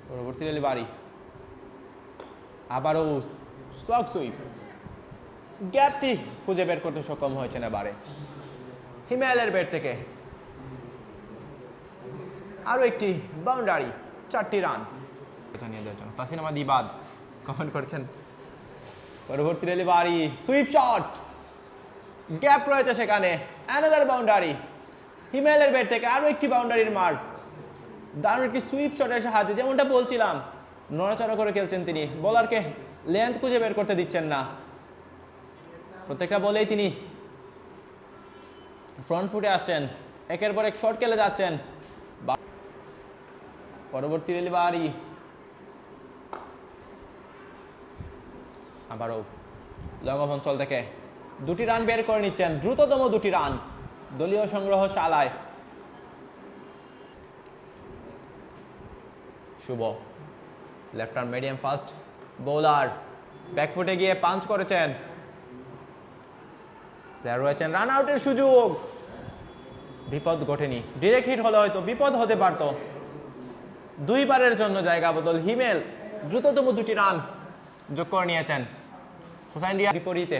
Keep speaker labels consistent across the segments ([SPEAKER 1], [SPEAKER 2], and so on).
[SPEAKER 1] পরবর্তী ডেলিভারি, আবারও slog sweep, গ্যাপটি খুঁজে বের করতে সক্ষম হয়েছেন এবারে হিমালয়ের ব্যাট থেকে। আরও একটি বাউন্ডারি, 4টি রান জানিয়ে দেওয়ার জন্য। তাসিন আহমেদ ইবাদ কমেন্ট করছেন। পরবর্তী ডেলিভারি, সুইপ শট, গ্যাপ রয়েছে সেখানে, অ্যানাদার বাউন্ডারি হিমালয়ের ব্যাট থেকে। আরও একটি বাউন্ডারির মার্ক, দারুণ একটি সুইপ শটের সাহায্যে, যেমনটা বলছিলাম নড়াচড়া করে খেলছেন তিনি, বোলারকে লেন্থ খুঁজে বের করতে দিচ্ছেন না। প্রত্যেকটা বলেই তিনি ফ্রন্ট ফুটে আসছেন, একের পর এক শট খেলে যাচ্ছেন। পরবর্তী ডেলিভারি, আবারও লং অফ অঞ্চল থেকে 2টি রান বের করে নিচ্ছেন, দ্রুততম 2টি রান দলীয় সংগ্রহ শালায়। শুভ left arm medium fast bowler, ব্যাকফুটে গিয়ে পাঞ্চ করেছেন, প্লেয়ার রয়েছেন, রান আউটের সুযোগ, বিপদ ঘটেনি। ডিরেক্ট হিট হলে হয়তো বিপদ হতে পারত। 2 বারের জন্য জায়গা বদল, হিমেল দ্রুততম 2টি রান যোগ করে নিয়েছেন। হুসাইন রিয়াদ বিপরীতে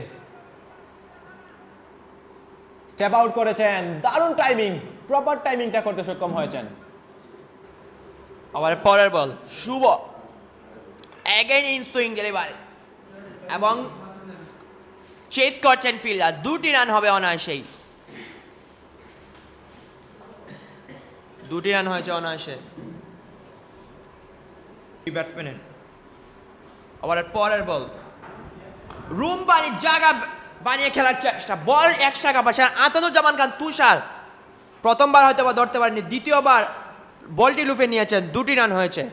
[SPEAKER 1] স্টেপ আউট করেছেন, দারুণ টাইমিং, প্রপার টাইমিংটা করতে সক্ষম হয়েছেন।
[SPEAKER 2] আবার পরের বল, শুভ অ্যাগেন ইন সুইং ডেলিভারি এবং চেস করছেন ফিল্ডার, 2টি রান হবে অনায়াসেই। 2টি রান হয়েছে অনায়াসে ব্যাটসম্যানের। আবার পরের বল, রুম বানিয়ে জায়গা বানিয়ে খেলার চেষ্টা, বল এক্সট্রা কাপাসে আসাদুজ্জামান খান তুষার প্রথমবার হয়তো বা ধরতে পারেনি, দ্বিতীয়বার বলটি লুফে নিয়েছেন, 2টি রান হয়েছে।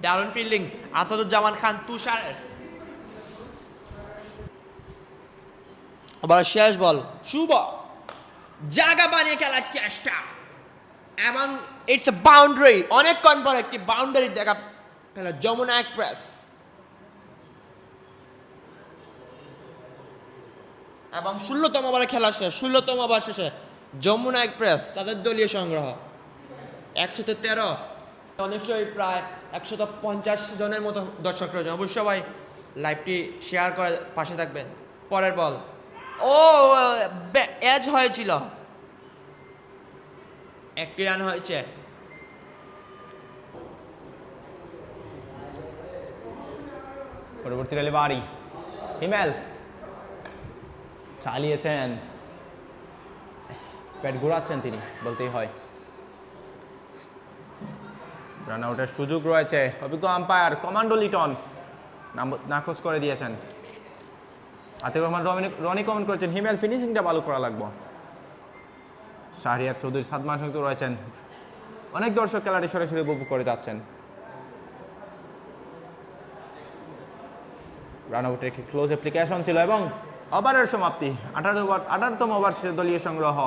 [SPEAKER 2] দারুণ ফিল্ডিং আসাদুজ্জামান খান তুষারের। আবার শেষ বল, শুভ জায়গা বানিয়ে খেলার চেষ্টা এবং ইটস এ বাউন্ডারি, অনেকক্ষণ পর একটি বাউন্ডারি দেখা পেল যমুনা এক্সপ্রেস। এবং 16তম ওভারে খেলা শেষ, 16তম ওভার শেষে যমুনা এক্সপ্রেস তাদের দলীয় সংগ্রহ 113, অনেকটাই প্রায় 150 জনের মতো দর্শক রয়েছে। অবশ্যই সবাই লাইভটি শেয়ার করে পাশে থাকবেন। পরের বল, ও এজ হয়েছিল, 1টি রান হয়েছে।
[SPEAKER 1] পরবর্তী ডেলিভারি, হিমেল চালিয়েছেন, ব্যাট ঘোরাচ্ছেন তিনি বলতেই হয়। রান আউটের সুযোগ রয়েছে, অভিজ্ঞ আম্পায়ার কমান্ডো লিটন নাকচ করে দিয়েছেন। আতিক রহমান রনি কমেন্ট করেছেন, হিমেল ফিনিশিংটা ভালো করা লাগবে। শাহরিয়ার চৌধুরী সাদমান সঙ্গে রয়েছেন, অনেক দর্শক খেলাটি সরাসরি উপভোগ করে যাচ্ছেন। রান আউটের একটি ক্লোজ অ্যাপ্লিকেশন ছিল এবং ওভারের সমাপ্তি, 18তম ওভার শেষে দলীয় সংগ্রহ